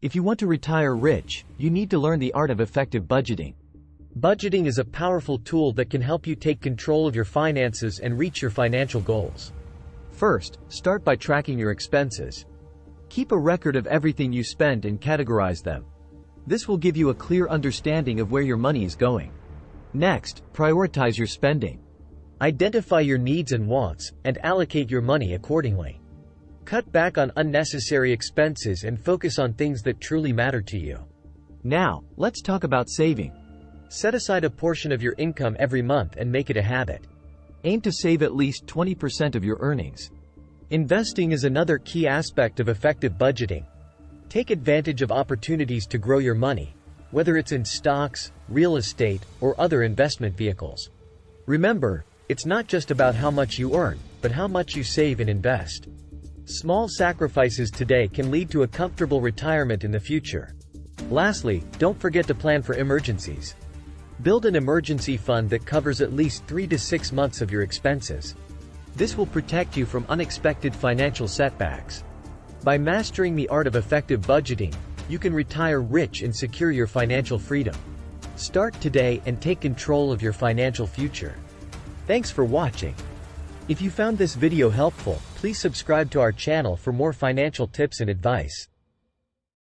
If you want to retire rich, you need to learn the art of effective budgeting. Budgeting is a powerful tool that can help you take control of your finances and reach your financial goals. First, start by tracking your expenses. Keep a record of everything you spend and categorize them. This will give you a clear understanding of where your money is going. Next, prioritize your spending. Identify your needs and wants, and allocate your money accordingly. Cut back on unnecessary expenses and focus on things that truly matter to you. Now, let's talk about saving. Set aside a portion of your income every month and make it a habit. Aim to save at least 20% of your earnings. Investing is another key aspect of effective budgeting. Take advantage of opportunities to grow your money, whether it's in stocks, real estate, or other investment vehicles. Remember, it's not just about how much you earn, but how much you save and invest. Small sacrifices today can lead to a comfortable retirement in the future. Lastly, don't forget to plan for emergencies. Build an emergency fund that covers at least 3 to 6 months of your expenses. This will protect you from unexpected financial setbacks. By mastering the art of effective budgeting, you can retire rich and secure your financial freedom. Start today and take control of your financial future. Thanks for watching. If you found this video helpful, please subscribe to our channel for more financial tips and advice.